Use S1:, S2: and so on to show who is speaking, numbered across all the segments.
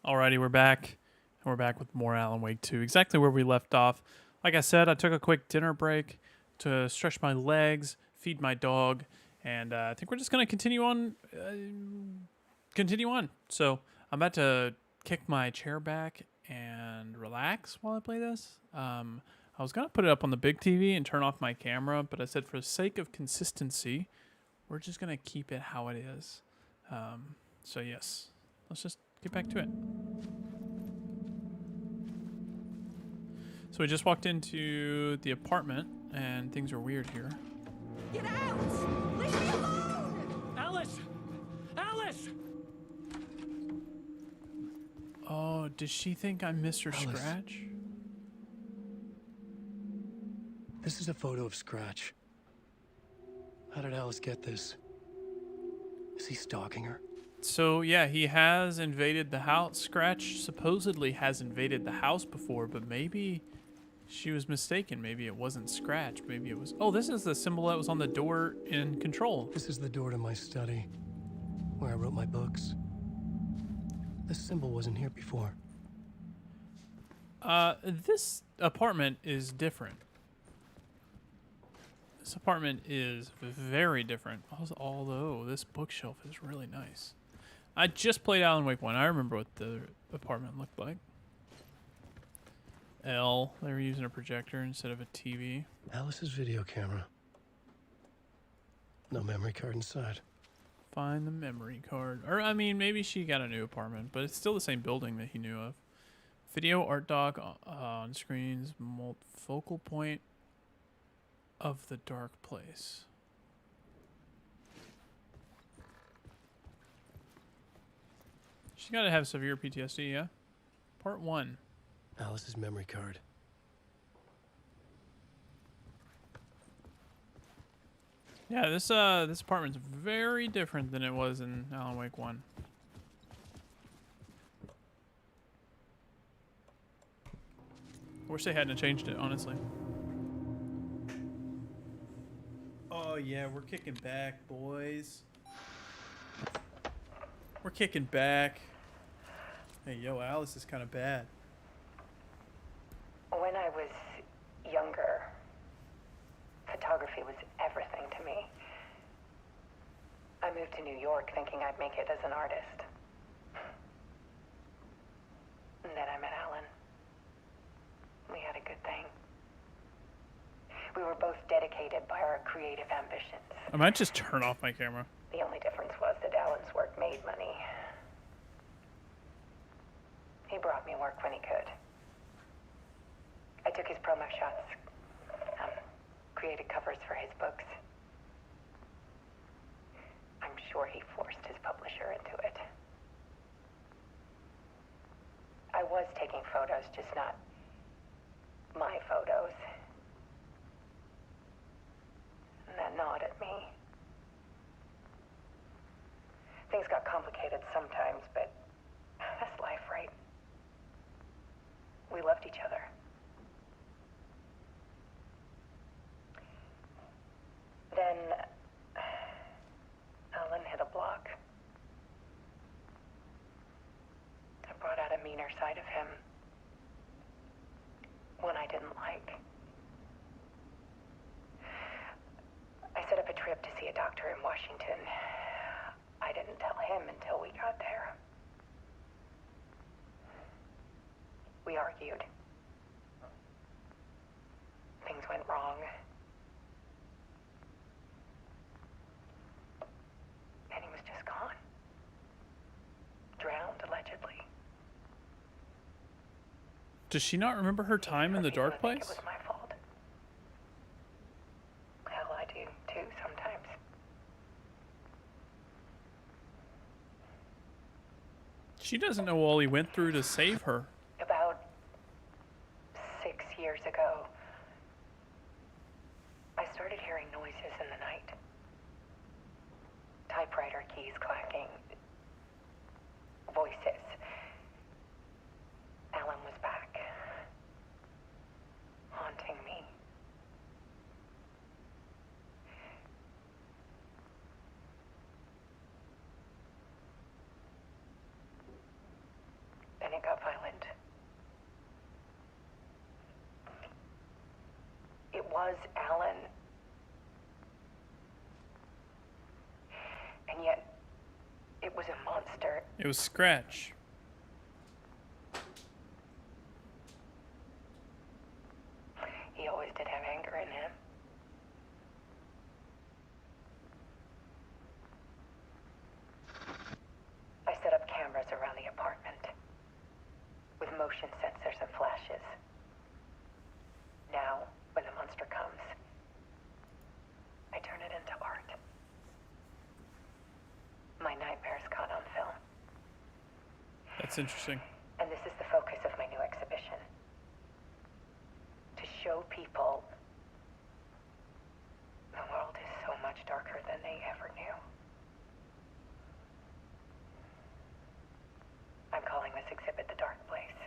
S1: Alrighty, we're back. And we're back with more Alan Wake 2. Exactly where we left off. Like I said, I took a quick dinner break to stretch my legs, feed my dog, and I think we're just going to continue on. So I'm about to kick my chair back and relax while I play this. I was going to put it up on the big TV and turn off my camera, but I said for the sake of consistency, we're just going to keep it how it is. So yes, let's just get back to it. So we just walked into the apartment, and things are weird here.
S2: Get out! Leave me alone!
S3: Alice! Alice!
S1: Oh, does she think I'm Mr.
S4: Alice.
S1: Scratch?
S4: This is a photo of Scratch. How did Alice get this? Is he stalking her?
S1: So yeah, he has invaded the house. Scratch supposedly has invaded the house before, but maybe she was mistaken. Maybe it wasn't Scratch. Maybe it was... Oh, this is the symbol that was on the door in Control.
S4: This is the door to my study, where I wrote my books. This symbol wasn't here before.
S1: This apartment is different. This apartment is very different. Although this bookshelf is really nice. I just played Alan Wake 1. I remember what the apartment looked like. They were using a projector instead of a TV.
S4: Alice's video camera. No memory card inside.
S1: Find the memory card. Or, I mean, maybe she got a new apartment, but it's still the same building that he knew of. Video art doc on screens. Focal point of the dark place. She's got to have severe PTSD, yeah? Part 1.
S4: Alice's memory card.
S1: Yeah, this apartment's very different than it was in Alan Wake 1. I wish they hadn't changed it, honestly. Oh yeah, we're kicking back, boys. We're kicking back. Hey, yo, Alice is kind of bad.
S5: When I was younger, photography was everything to me. I moved to New York thinking I'd make it as an artist. And then I met Alan. We had a good thing. We were both dedicated by our creative ambitions.
S1: I might just turn off my camera.
S5: The only difference was that Alan's work made money. He brought me work when he could. I took his promo shots, created covers for his books. I'm sure he forced his publisher into it. I was taking photos, just not my photos. And that gnawed at me. Things got complicated sometimes, but that's life, right? We loved each other. Then Alan hit a block. I brought out a meaner side of him. One I didn't like. I set up a trip to see a doctor in Washington. I didn't tell him until we got there. We argued. Things went wrong. And he was just gone. Drowned, allegedly.
S1: Does she not remember her time in the dark
S5: I think
S1: place?
S5: it was my fault. Hell, I do too sometimes.
S1: She doesn't know all he went through to save her.
S5: About 6 years ago, I started hearing noises in the night. Typewriter keys clacking. Voices. Alan was back. Haunting me. was Alan. And yet, it was a monster.
S1: It was Scratch.
S5: He always did have anger in him. I set up cameras around the apartment with motion sensors and flashes. Now, when the monster comes, I turn it into art. My nightmares caught on film.
S1: That's interesting.
S5: And this is the focus of my new exhibition. To show people the world is so much darker than they ever knew. I'm calling this exhibit The Dark Place.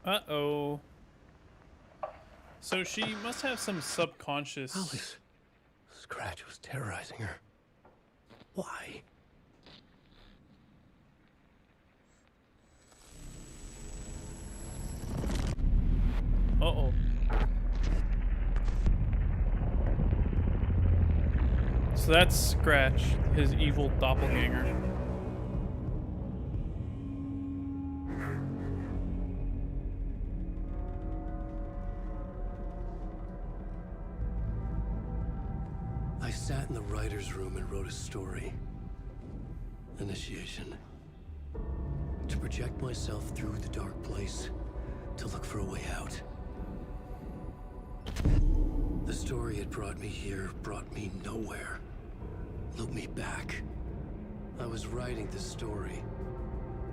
S1: Uh-oh. So she must have some subconscious...
S4: Alice. Scratch was terrorizing her. Why?
S1: Uh-oh. So that's Scratch, his evil doppelganger.
S4: I sat in the writer's room and wrote a story. Initiation. To project myself through the dark place, to look for a way out. The story had brought me here, brought me nowhere. Looped me back. I was writing the story.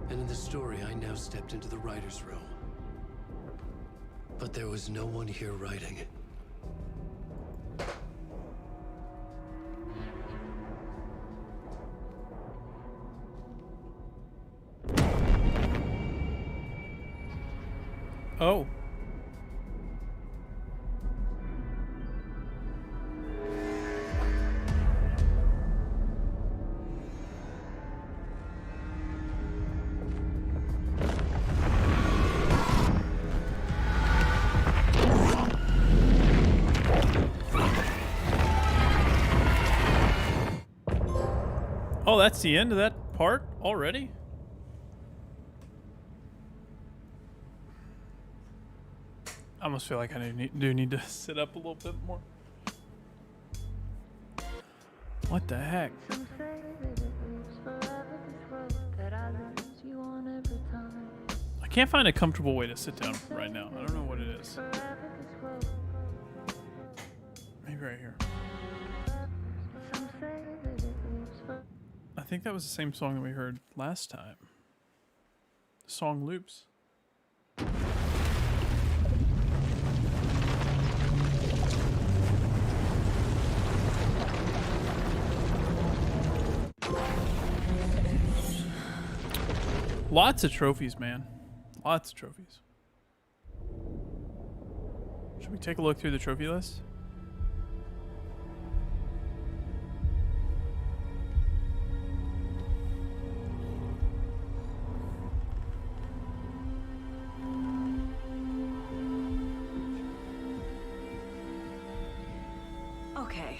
S4: And in the story, I now stepped into the writer's room. But there was no one here writing.
S1: Oh. Oh, that's the end of that part already? I almost feel like I do need to sit up a little bit more. What the heck? I can't find a comfortable way to sit down right now. I don't know what it is. Maybe right here. I think that was the same song that we heard last time. The song loops. Lots of trophies, man. Lots of trophies. Should we take a look through the trophy list?
S6: Okay,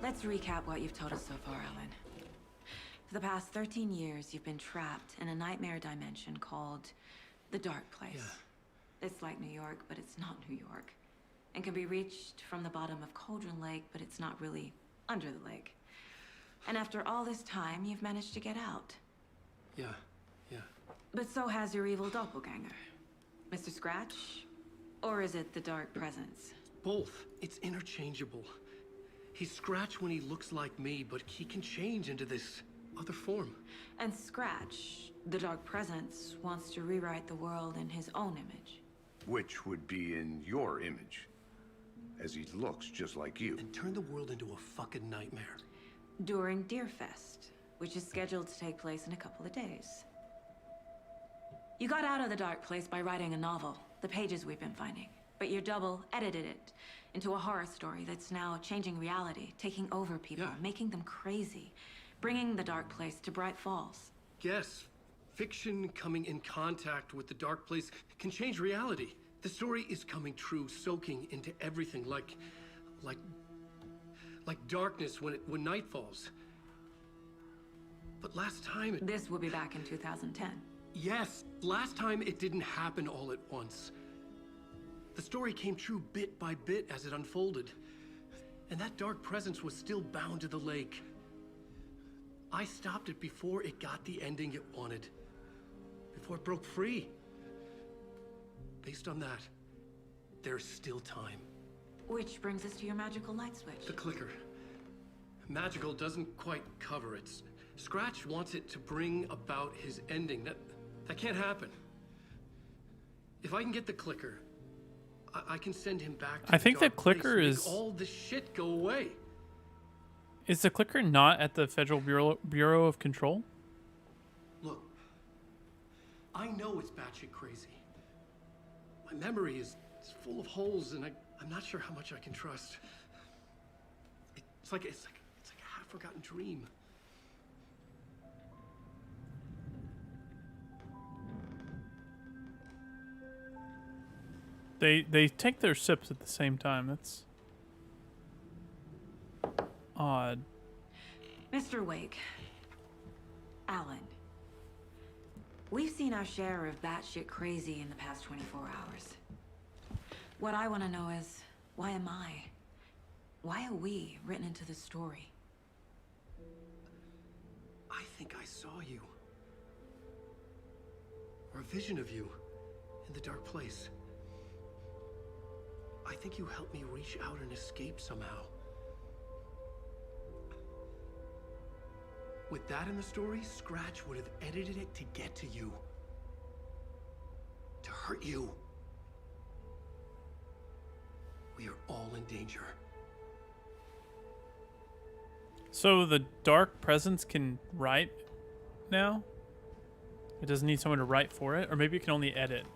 S6: let's recap what you've told us so far, Alan. For the past 13 years, you've been trapped in a nightmare dimension called the Dark Place.
S4: Yeah.
S6: It's like New York, but it's not New York. And can be reached from the bottom of Cauldron Lake, but it's not really under the lake. And after all this time, you've managed to get out.
S4: Yeah.
S6: But so has your evil doppelganger. Mr. Scratch? Or is it the Dark Presence?
S4: Both. It's interchangeable. He's Scratch when he looks like me, but he can change into this other form.
S6: And Scratch, the Dark Presence, wants to rewrite the world in his own image.
S7: Which would be in your image, as he looks just like you.
S4: And turn the world into a fucking nightmare.
S6: During Deerfest, which is scheduled to take place in a couple of days. You got out of the Dark Place by writing a novel, the pages we've been finding. But your double edited it into a horror story that's now changing reality, taking over people, making them crazy, bringing the Dark Place to Bright Falls.
S4: Yes, fiction coming in contact with the dark place can change reality. The story is coming true, soaking into everything like darkness when night falls. But last time it...
S6: This will be back in 2010.
S4: Yes, last time it didn't happen all at once. The story came true bit by bit as it unfolded. And that dark presence was still bound to the lake. I stopped it before it got the ending it wanted. Before it broke free. Based on that, there's still time.
S6: Which brings us to your magical light switch.
S4: The clicker. Magical doesn't quite cover it. Scratch wants it to bring about his ending. That can't happen. If I can get the clicker, I can send him back to
S1: I think the
S4: dark place
S1: clicker
S4: and
S1: is...
S4: make all this shit go away.
S1: Is the clicker not at the Federal Bureau of Control?
S4: Look, I know it's batshit crazy. My memory is full of holes, and I'm not sure how much I can trust. It's like a half-forgotten dream.
S1: They take their sips at the same time. That's odd.
S6: Mr. Wake. Alan. We've seen our share of batshit crazy in the past 24 hours. What I want to know is, why am I? Why are we written into the story?
S4: I think I saw you. Or a vision of you in the dark place. I think you helped me reach out and escape somehow. With that in the story, Scratch would have edited it to get to you. To hurt you. We are all in danger.
S1: So the dark presence can write now? It doesn't need someone to write for it? Or maybe it can only edit.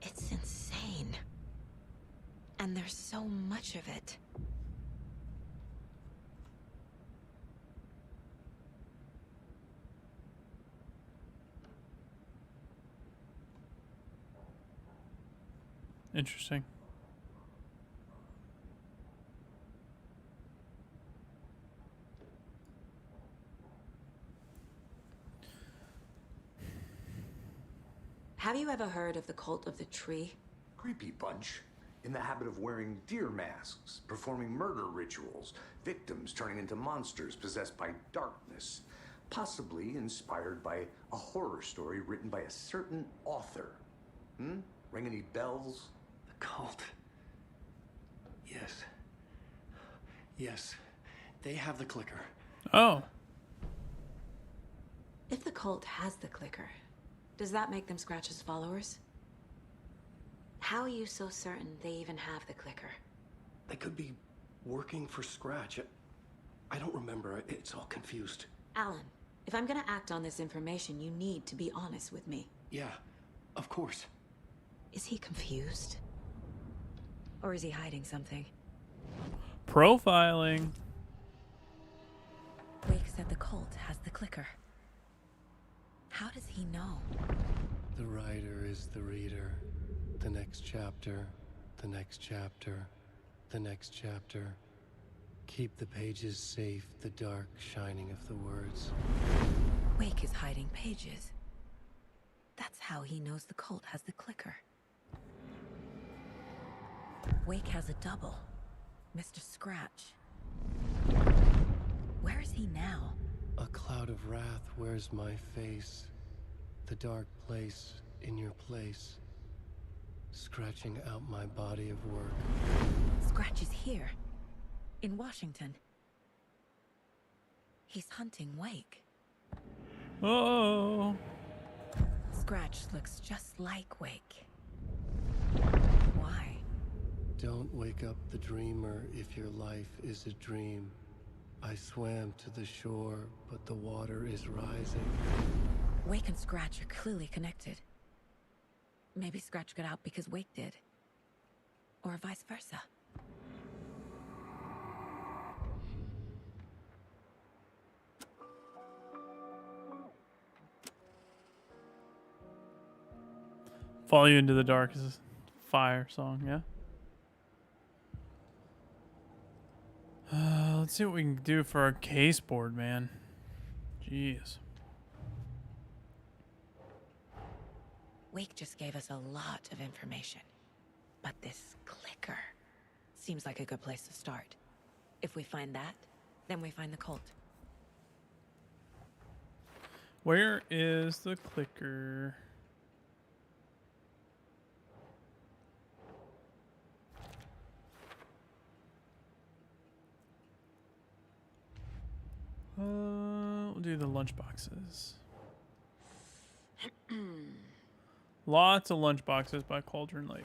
S8: It's insane. And there's so much of it.
S1: Interesting.
S6: Have you ever heard of the Cult of the Tree?
S7: Creepy bunch. In the habit of wearing deer masks, performing murder rituals, victims turning into monsters possessed by darkness, possibly inspired by a horror story written by a certain author. Ring any bells?
S4: The cult. Yes. Yes. They have the clicker.
S1: Oh.
S6: If the cult has the clicker, does that make them Scratch's followers? How are you so certain they even have the clicker?
S4: They could be working for Scratch. I don't remember. It's all confused.
S6: Alan, if I'm gonna act on this information, you need to be honest with me.
S4: Yeah, of course.
S8: Is he confused? Or is he hiding something?
S1: Profiling.
S8: Wake said the cult has the clicker. How does he know?
S4: The writer is the reader. The next chapter, the next chapter, the next chapter. Keep the pages safe, the dark shining of the words.
S8: Wake is hiding pages. That's how he knows the cult has the clicker. Wake has a double. Mr. Scratch. Where is he now?
S4: A cloud of wrath wears my face. The dark place in your place. Scratching out my body of work.
S8: Scratch is here. In Washington. He's hunting Wake.
S1: Oh.
S8: Scratch looks just like Wake. Why?
S4: Don't wake up the dreamer if your life is a dream. I swam to the shore, but the water is rising.
S8: Wake and Scratch are clearly connected. Maybe Scratch got out because Wake did. Or vice versa.
S1: Follow You Into the Dark is a fire song, yeah? Let's see what we can do for our case board, man. Jeez.
S8: Wake just gave us a lot of information. But this clicker seems like a good place to start. If we find that, then we find the cult.
S1: Where is the clicker? We'll do the lunch boxes. Lots of lunch boxes by Cauldron Lake.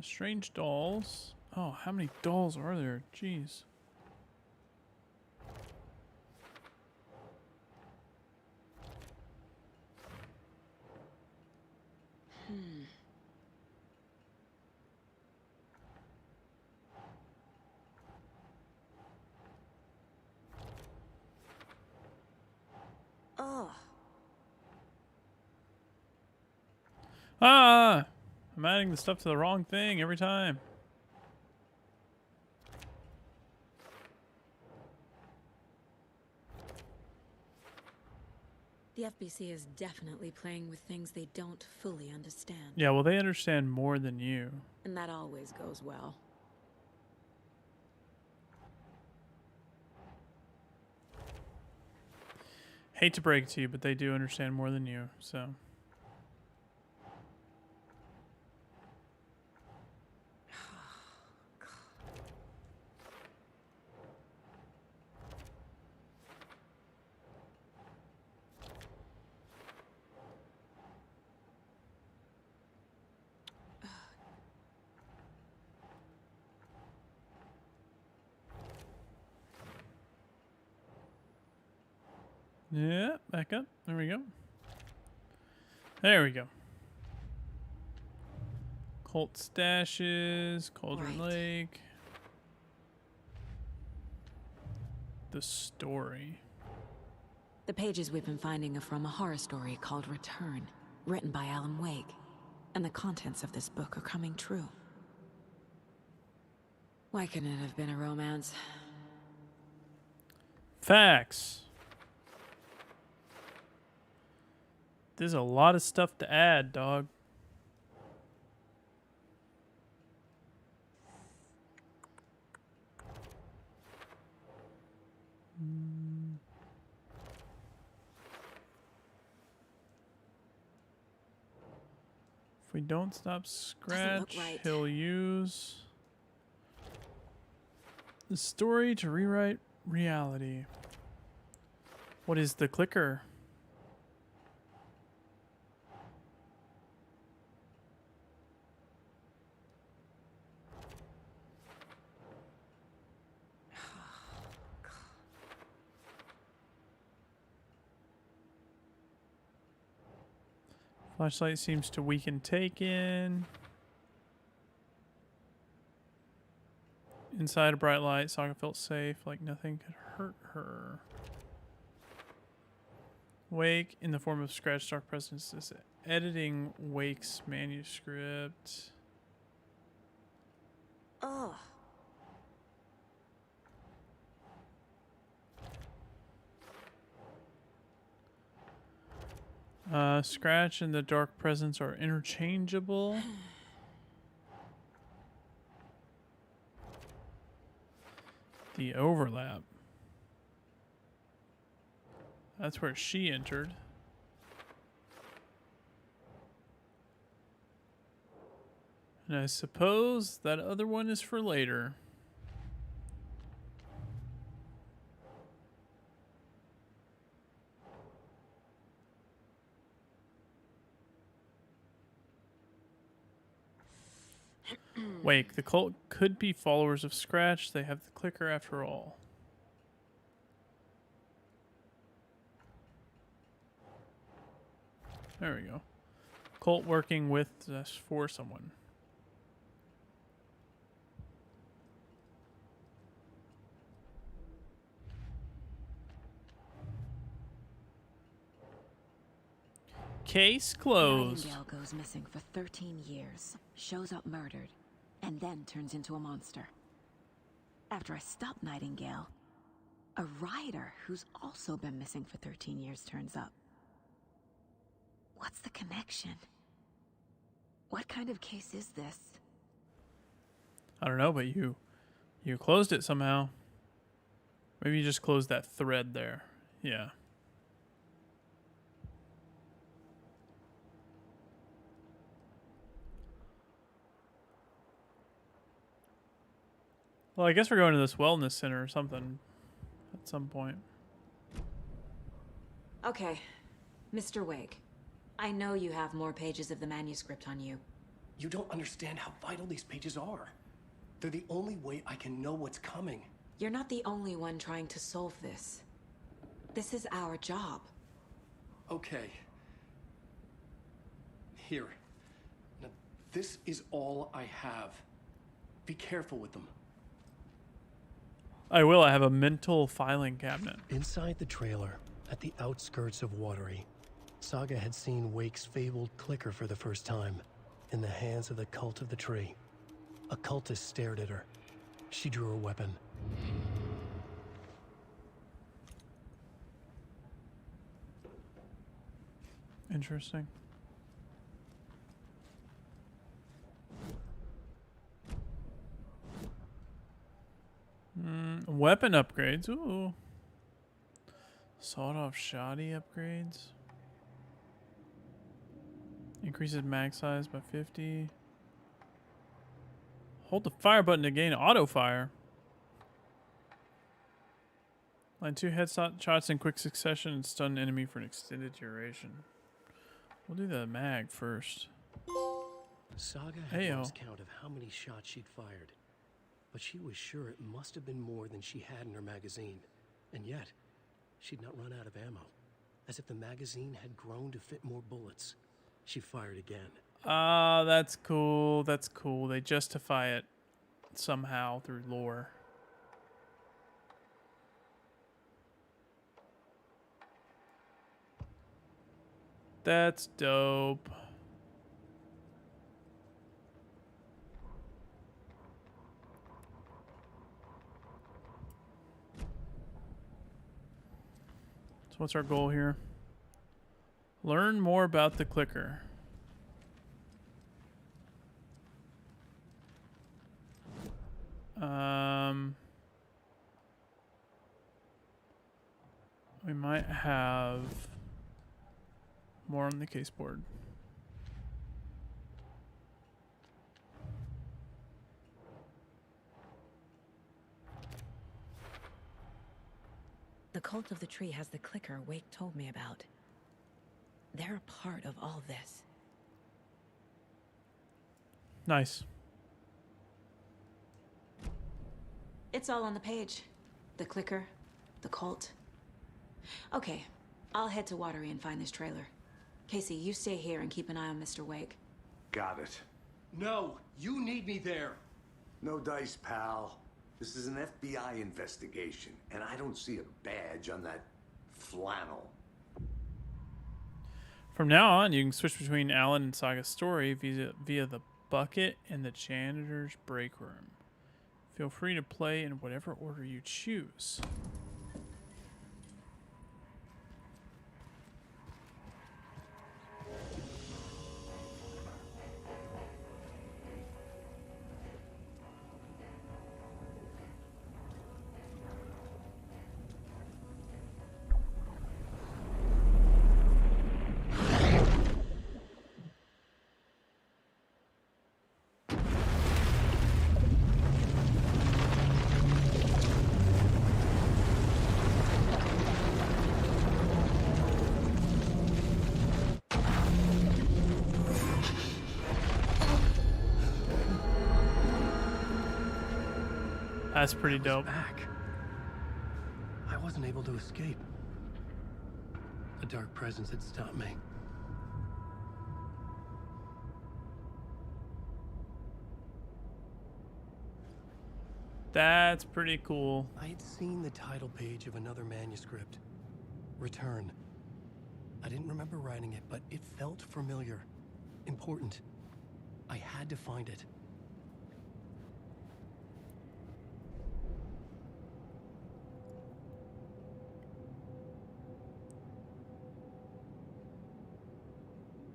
S1: Strange dolls. Oh, how many dolls are there? Jeez.
S8: Oh,
S1: Ah! I'm adding the stuff to the wrong thing every time.
S8: the FBC is definitely playing with things they don't fully understand.
S1: Yeah, well, they understand more than you.
S8: And that always goes well.
S1: Hate to break it to you, but they do understand more than you, so. Yeah, back up. There we go. There we go. Cult stashes, Cauldron
S8: Right.
S1: Lake. The story.
S8: The pages we've been finding are from a horror story called Return, written by Alan Wake. And the contents of this book are coming true. Why couldn't it have been a romance?
S1: Facts. There's a lot of stuff to add, dog. If we don't stop Scratch,
S8: right.
S1: he'll use the story to rewrite reality. What is the clicker? Flashlight seems to weaken Taken. Inside a bright light, Saga felt safe, like nothing could hurt her. Wake, in the form of Scratch Dark Presence, is editing Wake's manuscript.
S8: Oh.
S1: Scratch and the Dark Presence are interchangeable. The overlap. That's where she entered. And I suppose that other one is for later. Wake, the cult could be followers of Scratch. They have the clicker after all. There we go. Cult working with us for someone. Case closed.
S9: Nightingale goes missing for 13 years, shows up murdered, and then turns into a monster. After I stop Nightingale, a rider who's also been missing for 13 years turns up. What's the connection? What kind of case is this?
S1: I don't know, but you closed it somehow. Maybe you just closed that thread there. Yeah. Well, I guess we're going to this wellness center or something at some point.
S6: Okay, Mr. Wake. I know you have more pages of the manuscript on you.
S10: You don't understand how vital these pages are. They're the only way I can know what's coming.
S6: You're not the only one trying to solve this. This is our job.
S10: Okay. Here. Now, this is all I have. Be careful with them.
S1: I will. I have a mental filing cabinet.
S4: Inside the trailer, at the outskirts of Watery, Saga had seen Wake's fabled clicker for the first time, in the hands of the Cult of the Tree. A cultist stared at her. She drew her weapon.
S1: Interesting. Weapon upgrades. Ooh. Sawed-off shoddy upgrades. Increases mag size by 50. Hold the fire button to gain auto fire. Line 2 headshot shots in quick succession and stun an enemy for an extended duration. We'll do the mag first.
S4: Saga had
S1: Heyo.
S4: lost count of how many shots she'd fired, but she was sure it must have been more than she had in her magazine. And yet, she'd not run out of ammo. As if the magazine had grown to fit more bullets. She fired again.
S1: Ah, that's cool. That's cool. They justify it somehow through lore. That's dope. So what's our goal here? Learn more about the clicker. We might have more on the case board.
S8: The Cult of the Tree has the clicker Wake told me about. They're a part of all this.
S1: Nice.
S6: It's all on the page. The clicker, the cult. Okay, I'll head to Watery and find this trailer. Casey, you stay here and keep an eye on Mr. Wake.
S7: Got it.
S10: No, you need me there.
S7: No dice, pal. This is an FBI investigation, and I don't see a badge on that flannel.
S1: From now on, you can switch between Alan and Saga's story via the bucket and the janitor's break room. Feel free to play in whatever order you choose. That's pretty dope.
S4: Back. I wasn't able to escape. A dark presence had stopped me.
S1: That's pretty cool.
S4: I had seen the title page of another manuscript. Return.
S10: I didn't remember writing it, but it felt familiar. Important. I had to find it.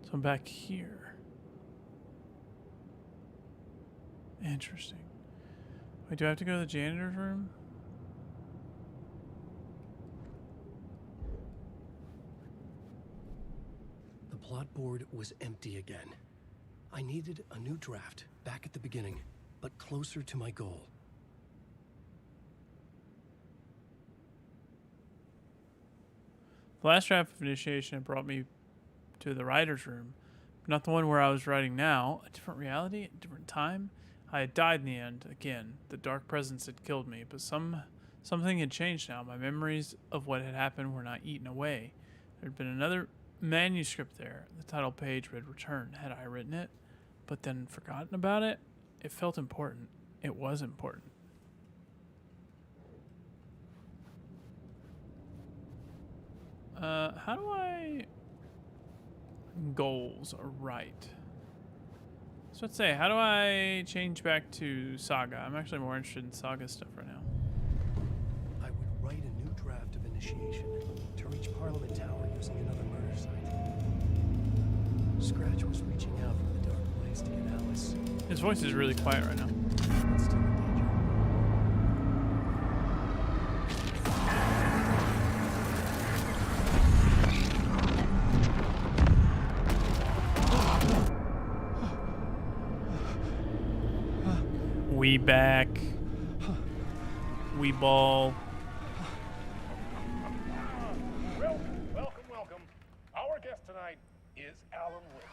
S1: So I'm back here. Interesting. Wait, do I have to go to the janitor's room?
S10: The plot board was empty again. I needed a new draft, back at the beginning, but closer to my goal.
S1: The last draft of Initiation brought me to the writer's room, but not the one where I was writing now. A different reality, a different time. I had died in the end. Again, the dark presence had killed me, but something had changed now. My memories of what had happened were not eaten away. There had been another manuscript there. The title page read Return. Had I written it, but then forgotten about it? It felt important. It was important. How do I... Goals are right. So let's say, how do I change back to Saga? I'm actually more interested in Saga stuff right now.
S10: I would write a new draft of Initiation to reach Parliament Tower using another murder site. Scratch was reaching out from the dark place to get Alice.
S1: His voice is really quiet right now.
S10: But still in danger.
S1: We back. We ball.
S3: Welcome. Our guest tonight is Alan Wake.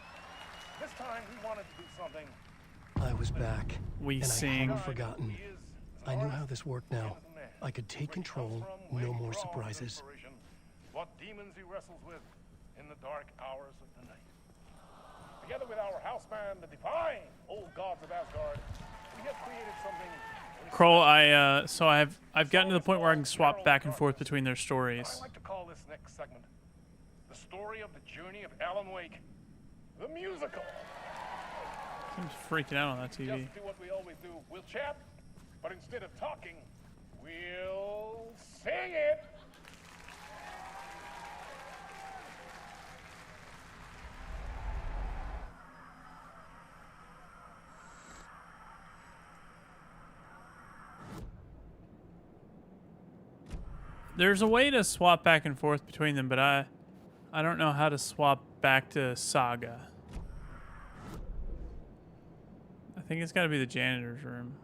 S3: This time he wanted to do something.
S10: I was back.
S1: We
S10: and
S1: sing.
S10: I hadn't forgotten. I knew how this worked now. I could take control, no more surprises.
S3: What demons he wrestles with in the dark hours of the night. Together with our house band, the Divine Old Gods of Asgard, we have created something.
S1: Kroll, I've gotten to the point where I can swap back and forth between their stories.
S3: I like to call this next segment the story of the journey of Alan Wake, the musical.
S1: Seems freaking out on that TV.
S3: Just do what we always do. We'll chat, but instead of talking, we'll sing it.
S1: There's a way to swap back and forth between them, but I don't know how to swap back to Saga. I think it's got to be the janitor's room.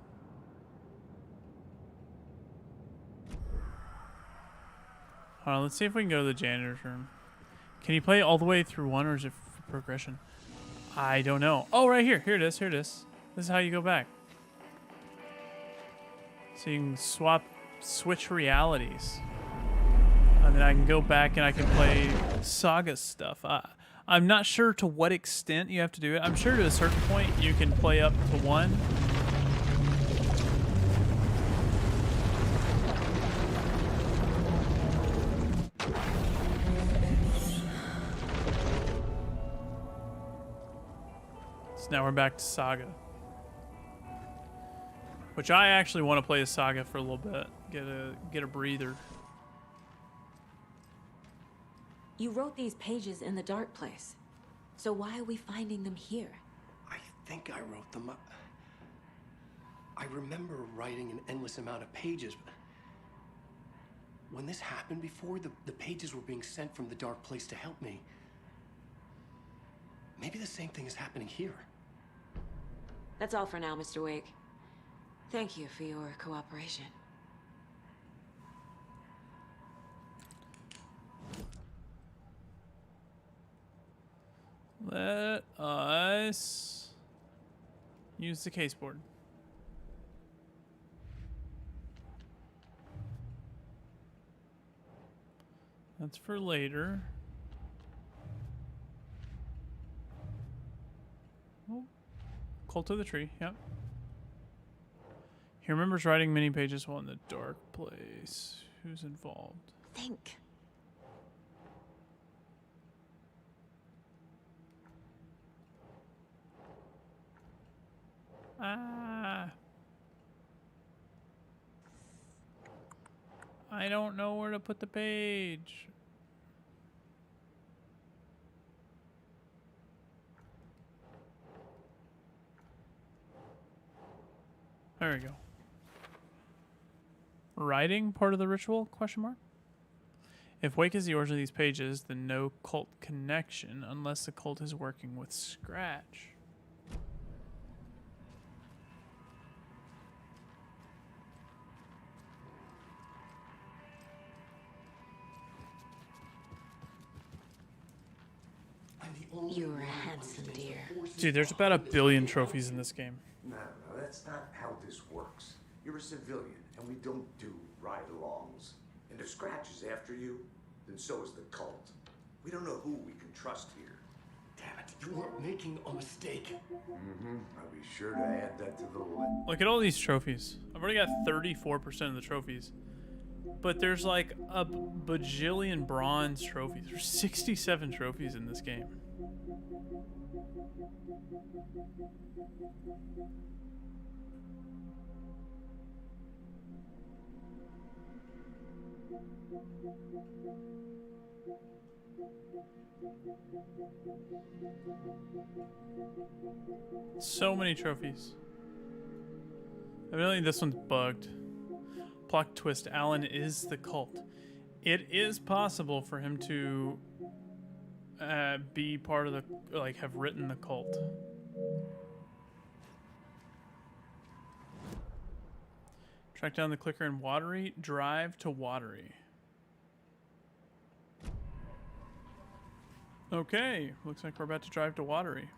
S1: Hold on, let's see if we can go to the janitor's room. Can you play all the way through one, or is it for progression? I don't know. Oh, right here. Here it is. Here it is. This is how you go back. So you can switch realities. And then I can go back and I can play Saga stuff. I'm not sure to what extent you have to do it. I'm sure to a certain point you can play up to one. So now we're back to Saga. Which I actually want to play the Saga for a little bit. Get a breather.
S6: You wrote these pages in the dark place. So why are we finding them here?
S10: I think I wrote them. I remember writing an endless amount of pages. But when this happened before, the pages were being sent from the dark place to help me. Maybe the same thing is happening here.
S6: That's all for now, Mr. Wake. Thank you for your cooperation.
S1: Let us use the caseboard. That's for later. Oh, Cult of the Tree, yep. He remembers writing many pages while in the dark place. Who's involved?
S9: Think.
S1: I don't know where to put the page. There we go. Writing part of the ritual? Question mark. If Wake is the origin of these pages, then no cult connection unless the cult is working with Scratch.
S8: You're a handsome dear.
S1: Dude, there's about 1 billion trophies in this game.
S7: No, that's not how this works. You're a civilian, and we don't do ride-alongs. And if Scratch is after you, then so is the cult. We don't know who we can trust here.
S10: Damn it, you weren't making a mistake.
S7: I'll be sure to add that to the list.
S1: Look at all these trophies. I've already got 34% of the trophies. But there's like a bajillion bronze trophies. There's 67 trophies in this game. So many trophies. Evidently this one's bugged. Plot twist, Alan is the cult. It is possible for him to be part of the, like, have written the cult. Track down the clicker in Watery. Drive to Watery. Okay, looks like we're about to drive to Watery.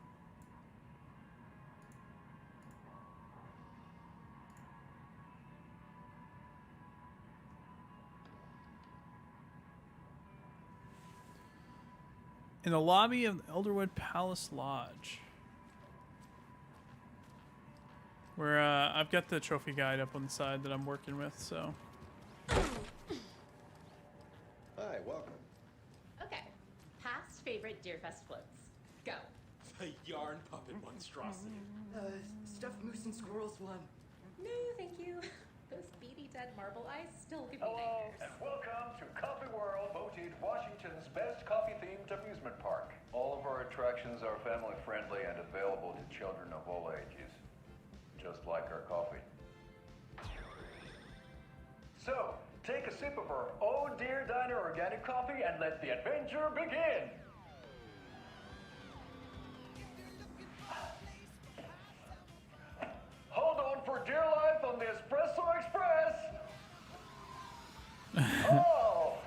S1: In the lobby of Elderwood Palace Lodge. Where I've got the trophy guide up on the side that I'm working with, so.
S11: Hi, welcome.
S2: Okay. Past favorite Deerfest floats. Go.
S12: The yarn puppet monstrosity.
S13: Stuffed moose and squirrels one.
S2: No, thank you. Those beady dead marble eyes still give me
S3: Hello,
S2: nightmares.
S3: and welcome to Coffee World, voted Washington's best coffee-themed amusement park.
S14: All of our attractions are family-friendly and available to children of all ages, just like our coffee.
S3: So, take a sip of our Oh Dear Diner organic coffee and let the adventure begin. Hold on for dear life on the Espresso Express. Oh!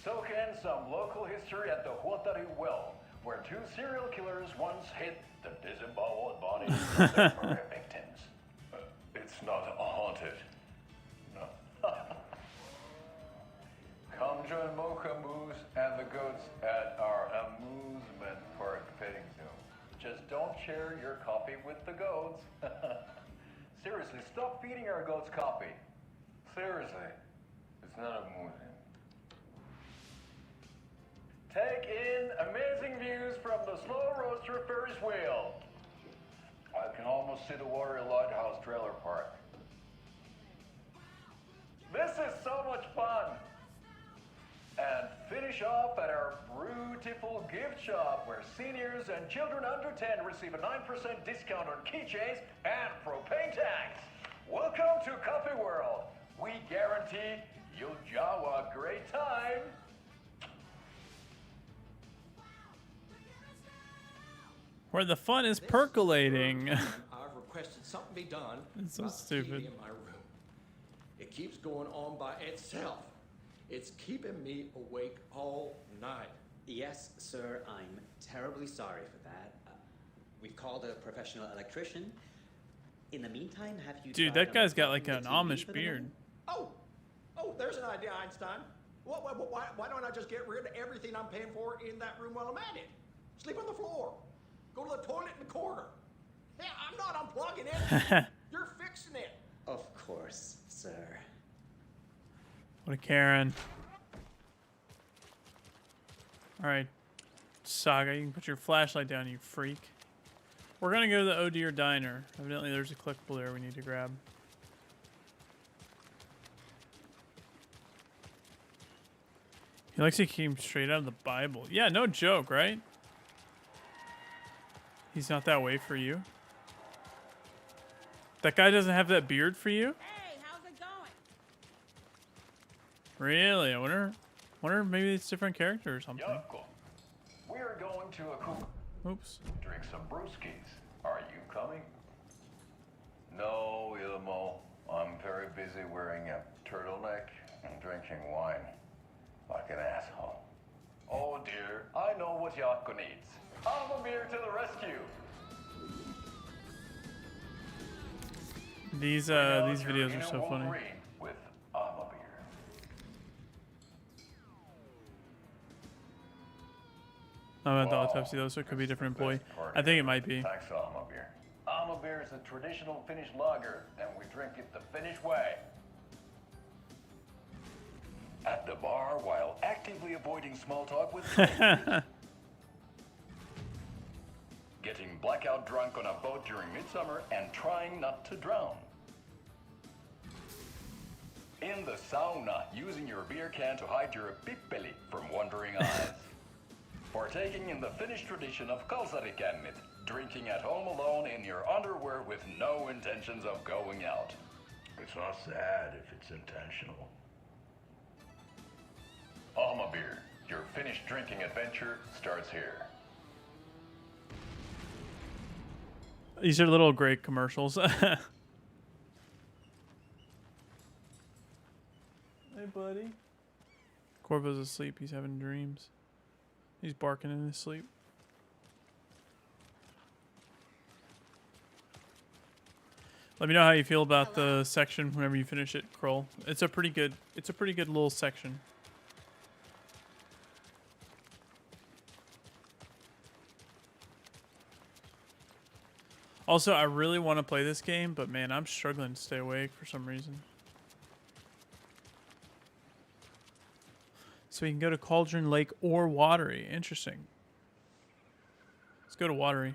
S3: Soak in some local history at the Huatari Well, where two serial killers once hid the disemboweled bodies of their murder victims. It's not haunted. No.
S14: Come join Mocha Moose and the goats at our amusement park petting zoo. Just don't share your coffee with the goats.
S3: Seriously, stop feeding our goats coffee.
S14: Seriously, it's not amusing.
S3: Take in amazing views from the Slow Roaster Ferris wheel.
S14: I can almost see the Watery Lighthouse Trailer Park.
S3: This is so much fun. And finish off at our beautiful gift shop where seniors and children under 10 receive a 9% discount on keychains and propane tanks. Welcome to Coffee World. We guarantee you'll have a great time.
S1: Where the fun is percolating.
S12: I've requested something be done.
S1: It's so
S12: about the
S1: stupid.
S12: TV in my room. It keeps going on by itself. It's keeping me awake all night.
S15: Yes, sir, I'm terribly sorry for that. We've called a professional electrician. In the meantime, have you
S1: Dude,
S15: tried
S1: that guy's got like
S15: unplugging
S1: an
S15: the TV
S1: Amish
S15: for the
S1: beard.
S15: night?
S12: Oh, there's an idea, Einstein. Why don't I just get rid of everything I'm paying for in that room while I'm at it? Sleep on the floor. Go to the toilet in the corner. Yeah, I'm not unplugging it. You're fixing it.
S15: Of course, sir.
S1: What a Karen. Alright. Saga, you can put your flashlight down, you freak. We're gonna go to the Oh Dear Diner. Evidently there's a clickable there we need to grab. He likes he came straight out of the Bible. Yeah, no joke, right? He's not that way for you. That guy doesn't have that beard for you?
S2: Hey, how's it going?
S1: Really? I wonder if maybe it's different character or something.
S3: Yunko, we're going to a cool.
S1: Oops.
S3: Drink some brewskis. Are you coming? No, Ilmo. I'm very busy wearing a turtleneck and drinking wine. Like an asshole. Oh dear, I know what Yako needs. Amamir to the rescue.
S1: These
S3: Bring out
S1: these
S3: your
S1: videos are
S3: inner
S1: so funny.
S3: Wolverine with Amamir.
S1: I'm at the autopsy though, so it could be a different employee. I think it might be.
S3: Thanks, Amamir. Amamir is a traditional Finnish lager, and we drink it the Finnish way. At the bar while actively avoiding small talk with getting blackout drunk on a boat during midsummer and trying not to drown. In the sauna, using your beer can to hide your pippeli from wandering eyes. Partaking in the Finnish tradition of kalsarikännit, drinking at home alone in your underwear with no intentions of going out. It's not sad if it's intentional. Alma-beer, your Finnish drinking adventure starts here.
S1: These are little great commercials. Hey, buddy. Corvo's asleep. He's having dreams. He's barking in his sleep. Let me know how you feel about the section whenever you finish it, Kroll. It's a pretty good little section. Also, I really want to play this game, but man, I'm struggling to stay awake for some reason. So we can go to Cauldron Lake or Watery. Interesting. Let's go to Watery.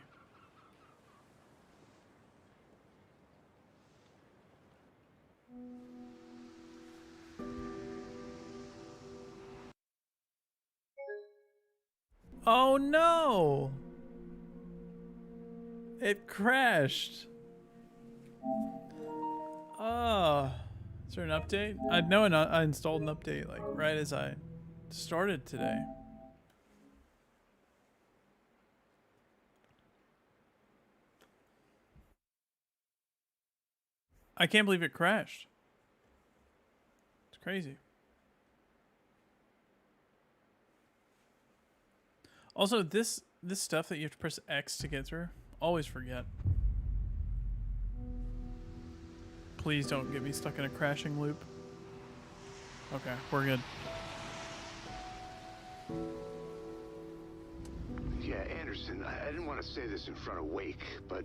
S1: Oh no! It crashed. Oh. Is there an update? I know I installed an update like right as I started today. I can't believe it crashed. It's crazy. Also, this stuff that you have to press X to get through, always forget. Please don't get me stuck in a crashing loop. Okay, we're good.
S7: Yeah, Anderson, I didn't want to say this in front of Wake, but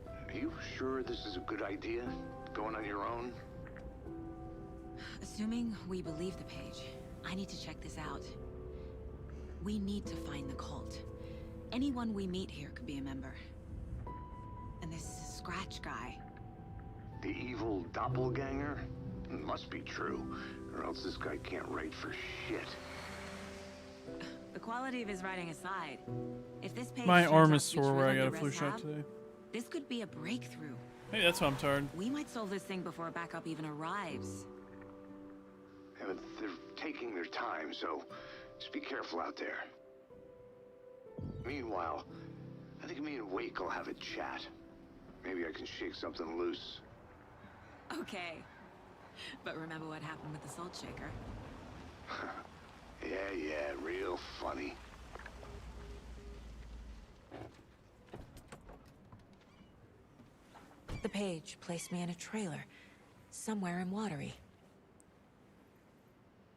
S7: are you sure this is a good idea? Going on your own?
S6: Assuming we believe the page, I need to check this out. We need to find the cult. Anyone we meet here could be a member. And this Scratch guy.
S7: The evil doppelganger? Must be true, or else this guy can't write for shit.
S6: The quality of his writing aside, if this page
S1: My
S6: turns
S1: arm
S6: out
S1: is
S6: to be
S1: sore where I
S6: true
S1: got a
S6: like
S1: flu
S6: the
S1: shot
S6: rest have,
S1: today.
S6: this could be a breakthrough.
S1: Hey, that's why I'm tired.
S6: We might solve this thing before backup even arrives.
S7: Yeah, but they're taking their time, so just be careful out there. Meanwhile, I think me and Wake will have a chat. Maybe I can shake something loose.
S6: Okay. But remember what happened with the salt shaker?
S7: Yeah, real funny.
S8: The page placed me in a trailer, somewhere in Watery.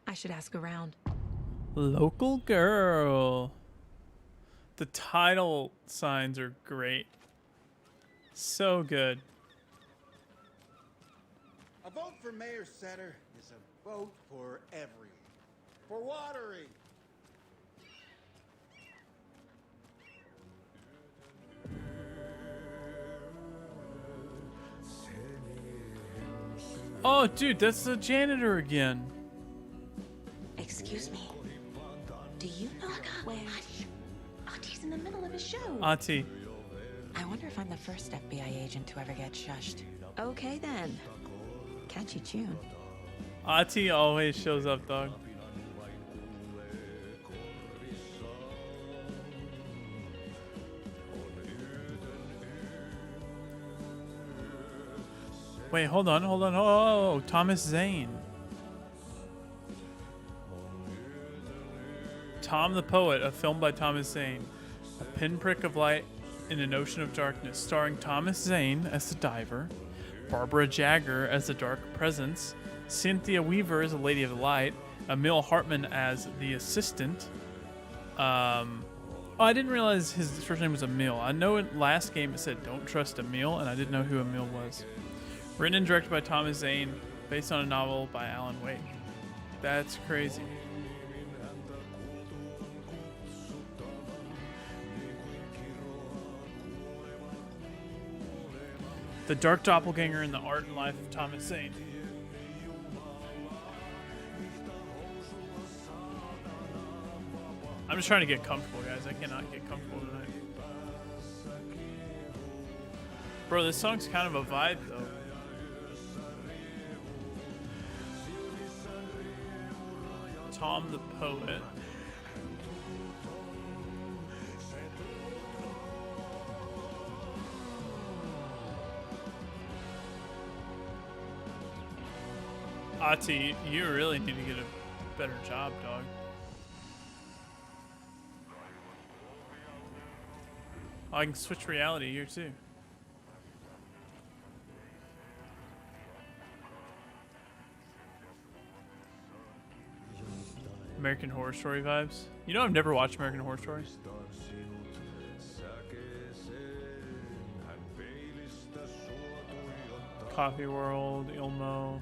S8: I should ask around.
S1: Local girl. The title signs are great. So good.
S12: A vote for Mayor Setter is a vote for everyone. For Watery.
S1: Oh, dude, that's the janitor again.
S8: Excuse me.
S6: Do you know where?
S8: Artie's in the middle of a show.
S1: Ahti.
S8: I wonder if I'm the first FBI agent to ever get shushed. Okay then. Catchy tune.
S1: Ahti always shows up, dog. Wait, hold on. Oh, Thomas Zane. Tom the Poet, a film by Thomas Zane. A pinprick of light in an ocean of darkness, starring Thomas Zane as the diver, Barbara Jagger as the dark presence, Cynthia Weaver as the Lady of the Light, Emil Hartman as the assistant. Oh, I didn't realize his first name was Emil. I know in last game it said don't trust Emil, and I didn't know who Emil was. Written and directed by Thomas Zane, based on a novel by Alan Wake. That's crazy. The Dark Doppelganger and the Art and Life of Thomas Zane. I'm just trying to get comfortable, guys. I cannot get comfortable tonight. Bro, this song's kind of a vibe, though. Tom the Poet. Ahti, you really need to get a better job, dog. Oh, I can switch reality here too. American Horror Story vibes. You know I've never watched American Horror Story. Coffee World, Ilmo.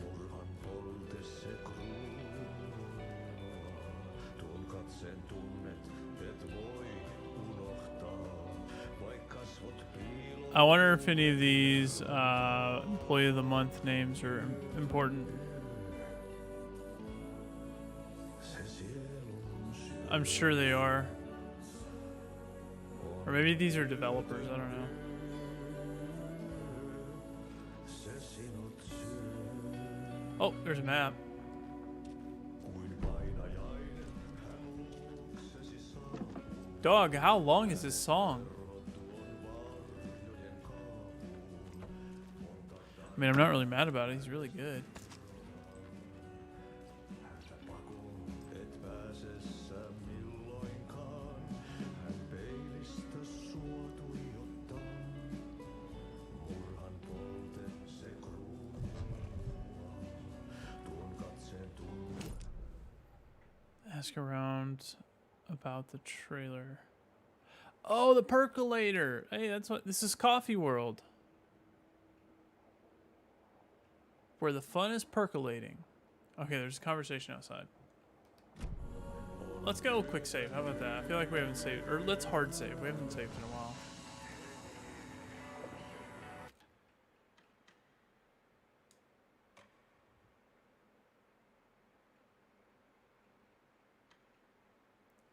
S1: I wonder if any of these Employee of the Month names are important. I'm sure they are. Or maybe these are developers, I don't know. Oh, there's a map. Dog, how long is this song? I mean, I'm not really mad about it. He's really good. Ask around about the trailer. Oh, the percolator. Hey, that's what this is. Coffee World, where the fun is percolating. Okay, there's a conversation outside. Let's go quick save. How about that? I feel like we haven't saved, or let's hard save. We haven't saved in a while.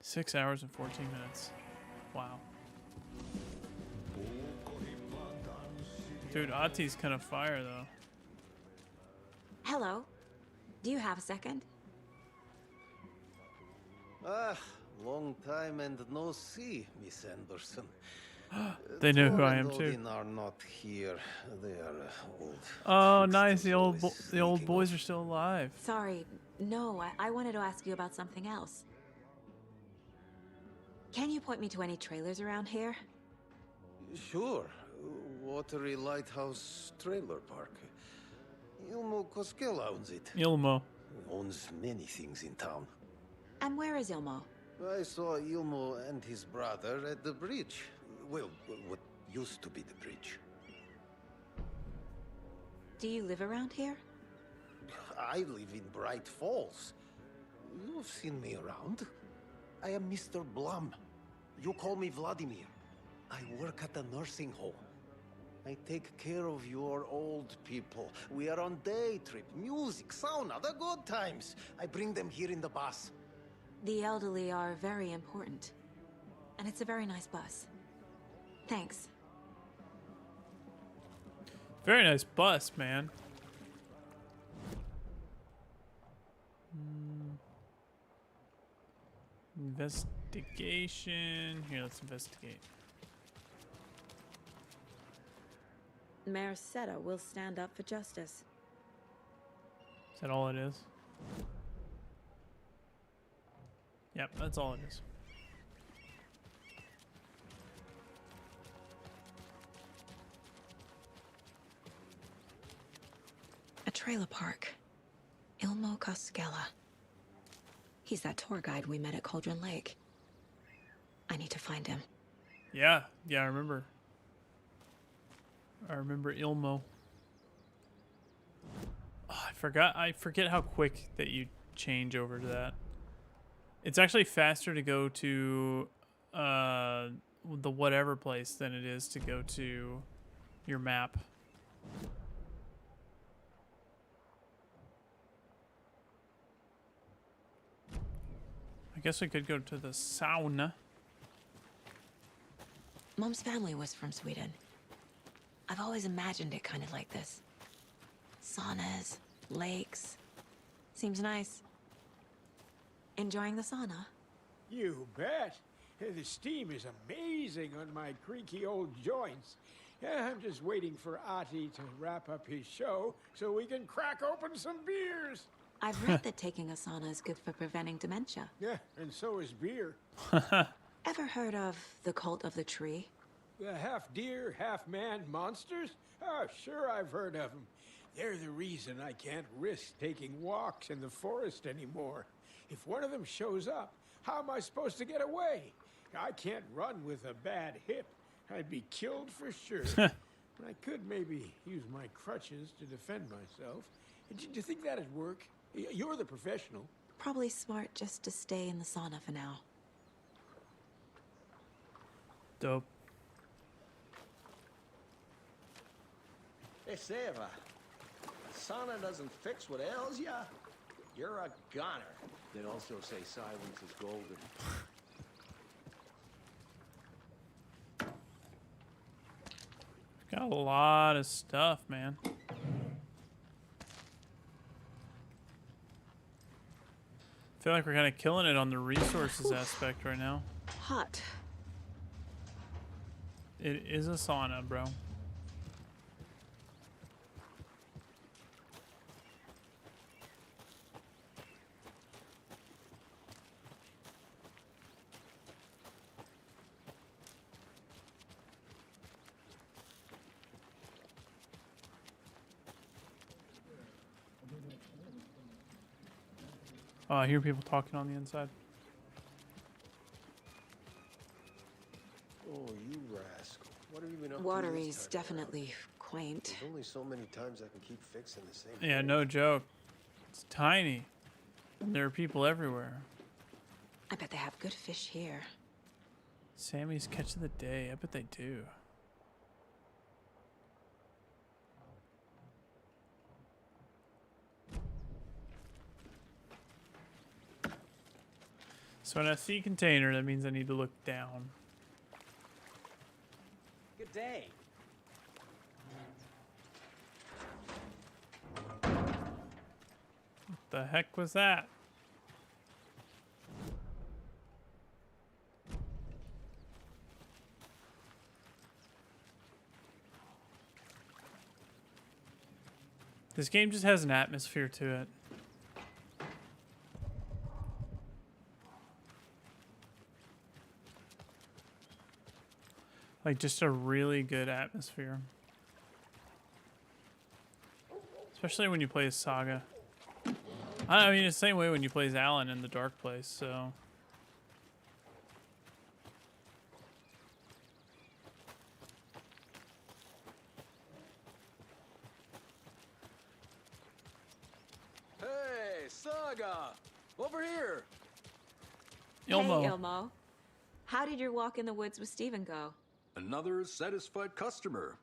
S1: Six hours and 14 minutes. Wow. Dude, Ahti's kind of fire though.
S6: Hello. Do you have a second?
S11: Ah, long time and no see, Miss Anderson.
S1: They know who
S11: Thor
S1: I
S11: and
S1: am too.
S11: Odin are not here. They are old.
S1: Oh, nice. The old boys are still alive.
S6: Sorry. No, I wanted to ask you about something else. Can you point me to any trailers around here?
S11: Sure. Watery Lighthouse Trailer Park. Ilmo Koskela owns it.
S1: Ilmo.
S11: Owns many things in town.
S6: And where is Ilmo?
S11: I saw Ilmo and his brother at the bridge. Well, what used to be the bridge.
S6: Do you live around here?
S11: I live in Bright Falls. You've seen me around. I am Mr. Blum. You call me Vladimir. I work at a nursing home. I take care of your old people. We are on day trip, music, sauna, the good times. I bring them here in the bus.
S6: The elderly are very important. And it's a very nice bus. Thanks.
S1: Very nice bus, man. Investigation. Here, let's investigate.
S6: Mayor Seta will stand up for justice.
S1: Is that all it is? Yep, that's all it is.
S6: A trailer park. Ilmo Koskela. He's that tour guide we met at Cauldron Lake. I need to find him.
S1: Yeah, I remember. I remember Ilmo. Oh, I forget how quick that you change over to that. It's actually faster to go to the whatever place than it is to go to your map. I guess we could go to the sauna.
S6: Mom's family was from Sweden. I've always imagined it kind of like this. Saunas, lakes. Seems nice. Enjoying the sauna?
S16: You bet. The steam is amazing on my creaky old joints. I'm just waiting for Ati to wrap up his show so we can crack open some beers.
S6: I've read that taking a sauna is good for preventing dementia.
S16: Yeah, and so is beer.
S6: Ever heard of the Cult of the Tree?
S16: The half-deer, half-man monsters? Oh, sure I've heard of them. They're the reason I can't risk taking walks in the forest anymore. If one of them shows up, how am I supposed to get away? I can't run with a bad hip. I'd be killed for sure. I could maybe use my crutches to defend myself. Do you think that'd work? You're the professional.
S6: Probably smart just to stay in the sauna for now.
S1: Dope.
S12: Hey, Seva. Sauna doesn't fix what ails ya. You're a goner.
S10: They also say silence is golden.
S1: Got a lot of stuff, man. Feel like we're kind of killing it on the resources aspect right now.
S6: Hot.
S1: It is a sauna, bro. Oh, I hear people talking on the inside.
S11: Oh, you rascal. What have you been up to
S6: Watery's
S11: this time
S6: definitely quaint.
S11: There's only so many times I can keep fixing the same
S1: Yeah,
S11: thing.
S1: no joke. It's tiny. And there are people everywhere.
S6: I bet they have good fish here.
S1: Sammy's catch of the day. I bet they do. So when I see container, that means I need to look down.
S15: Good day.
S1: What the heck was that? This game just has an atmosphere to it. Like, just a really good atmosphere. Especially when you play as Saga. I mean, it's the same way when you play as Alan in the Dark Place, so...
S17: Hey, Saga! Over here!
S1: Ilmo.
S6: Hey, Ilmo. How did your walk in the woods with Steven go?
S18: Another satisfied customer.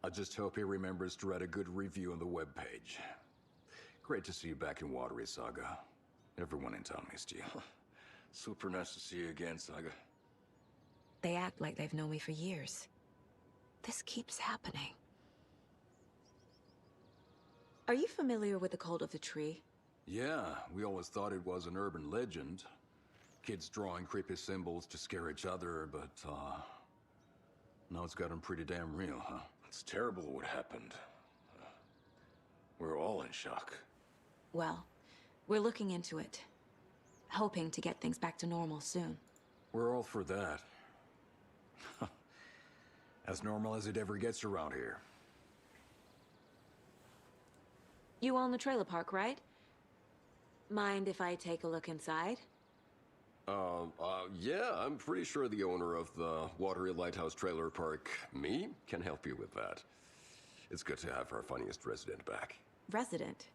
S18: I just hope he remembers to write a good review on the webpage. Great to see you back in Watery, Saga. Everyone in town missed you. Super nice to see you again, Saga.
S8: They act like they've known me for years. This keeps happening. Are you familiar with the Cult of the Tree?
S18: Yeah, we always thought it was an urban legend. Kids drawing creepy symbols to scare each other, but, now it's gotten pretty damn real, huh?
S19: It's terrible what happened. We're all in shock.
S6: Well, we're looking into it. Hoping to get things back to normal soon.
S18: We're all for that. As normal as it ever gets around here.
S6: You own the trailer park, right? Mind if I take a look inside?
S19: Yeah, I'm pretty sure the owner of the Watery Lighthouse Trailer Park, me, can help you with that. It's good to have our funniest resident back.
S6: Resident?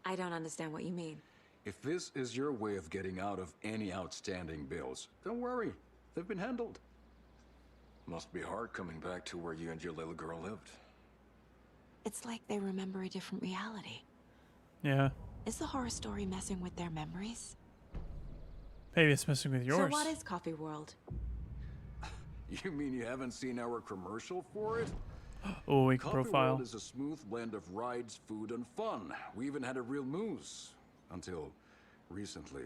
S6: I don't understand what you mean.
S18: If this is your way of getting out of any outstanding bills, don't worry. They've been handled.
S19: Must be hard coming back to where you and your little girl lived.
S6: It's like they remember a different reality.
S1: Yeah.
S6: Is the horror story messing with their memories?
S1: Maybe it's messing with yours.
S6: So what is Coffee World?
S18: You mean you haven't seen our commercial for it?
S1: Oh, we can
S18: Coffee
S1: profile.
S18: World is a smooth blend of rides, food, and fun. We even had a real moose. Until recently.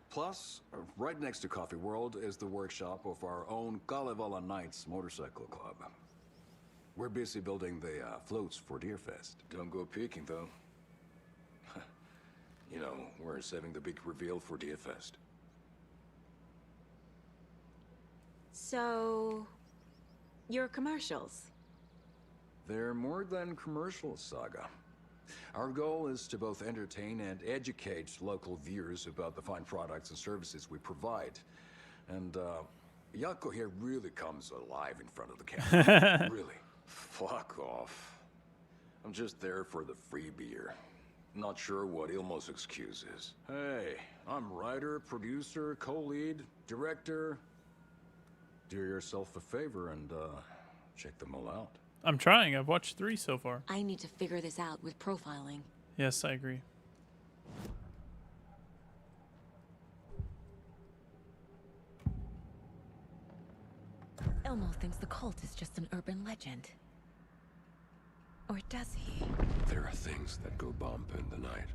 S18: Plus, right next to Coffee World is the workshop of our own Kalevala Knights Motorcycle Club. We're busy building the floats for Deerfest.
S19: Don't go peeking, though. You know, we're saving the big reveal for Deerfest.
S6: So... your commercials?
S18: They're more than commercials, Saga. Our goal is to both entertain and educate local viewers about the fine products and services we provide. And, Yako here really comes alive in front of the camera. Really.
S19: Fuck off. I'm just there for the free beer. Not sure what Ilmo's excuse is.
S18: Hey, I'm writer, producer, co-lead, director. Do yourself a favor and, check them all out.
S1: I'm trying. I've watched 3 so far.
S6: I need to figure this out with profiling.
S1: Yes, I agree.
S8: Ilmo thinks the cult is just an urban legend. Or does he?
S11: There are things that go bump in the night.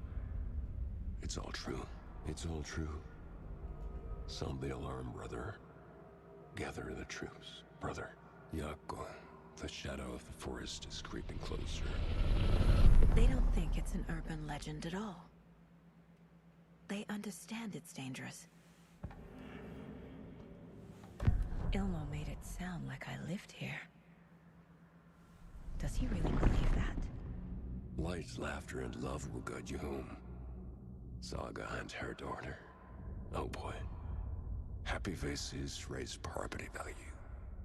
S11: It's all true. It's all true. Sound the alarm, brother. Gather the troops, brother. Yako, the shadow of the forest is creeping closer.
S8: They don't think it's an urban legend at all. They understand it's dangerous. Ilmo made it sound like I lived here. Does he really believe that?
S11: Light, laughter, and love will guide you home. Saga and her daughter. Oh boy. Happy faces raise property value.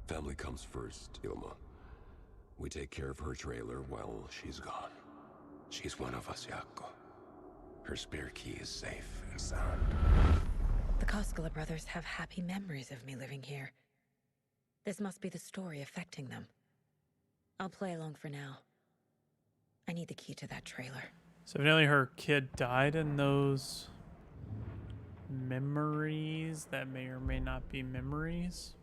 S11: Family comes first, Ilma. We take care of her trailer while she's gone. She's one of us, Yako. Her spare key is safe and sound.
S8: The Koskela brothers have happy memories of me living here. This must be the story affecting them. I'll play along for now. I need the key to that trailer.
S1: So evidently her kid died in those memories that may or may not be memories.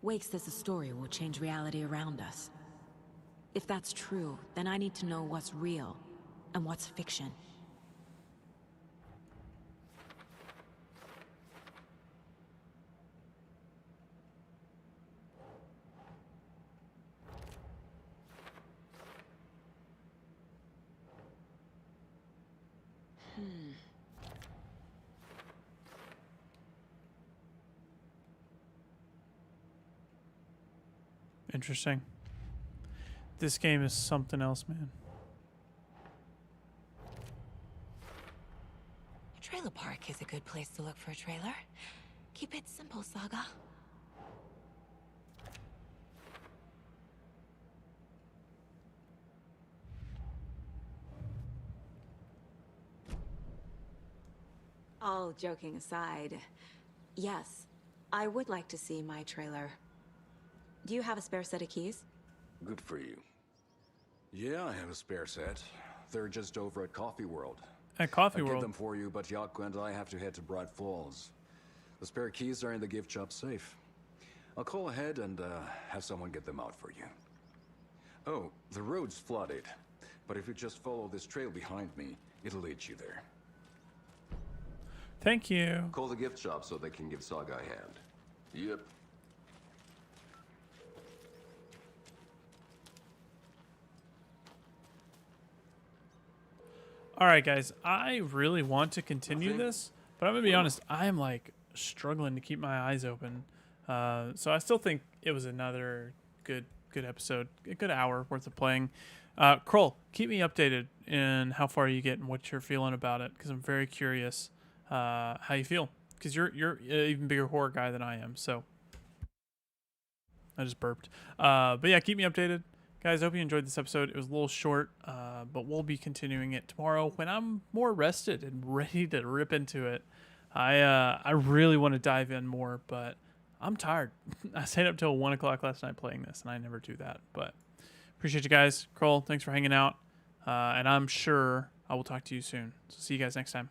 S6: Wake says the story will change reality around us. If that's true, then I need to know what's real and what's fiction.
S1: Interesting. This game is something else, man.
S8: A trailer park is a good place to look for a trailer. Keep it simple, Saga.
S6: All joking aside, yes, I would like to see my trailer. Do you have a spare set of keys?
S18: Good for you. Yeah, I have a spare set. They're just over at Coffee World.
S1: At Coffee
S18: I'd
S1: World.
S18: get them for you, but Yaku and I have to head to Bright Falls. The spare keys are in the gift shop safe. I'll call ahead and have someone get them out for you. Oh, the road's flooded, but if you just follow this trail behind me, it'll lead you there.
S1: Thank you.
S19: Call the gift shop so they can give Saga a hand. Yep.
S1: All right, guys. I really want to continue this, but I'm gonna be honest. I am like struggling to keep my eyes open. So I still think it was another good episode, a good hour worth of playing. Kroll, keep me updated in how far you get and what you're feeling about it, because I'm very curious how you feel, because you're an even bigger horror guy than I am. So I just burped. But yeah, keep me updated. Guys, I hope you enjoyed this episode. It was a little short, but we'll be continuing it tomorrow when I'm more rested and ready to rip into it. I really want to dive in more, but I'm tired. I stayed up till 1 o'clock last night playing this, and I never do that. But appreciate you guys. Kroll, thanks for hanging out. And I'm sure I will talk to you soon. So see you guys next time.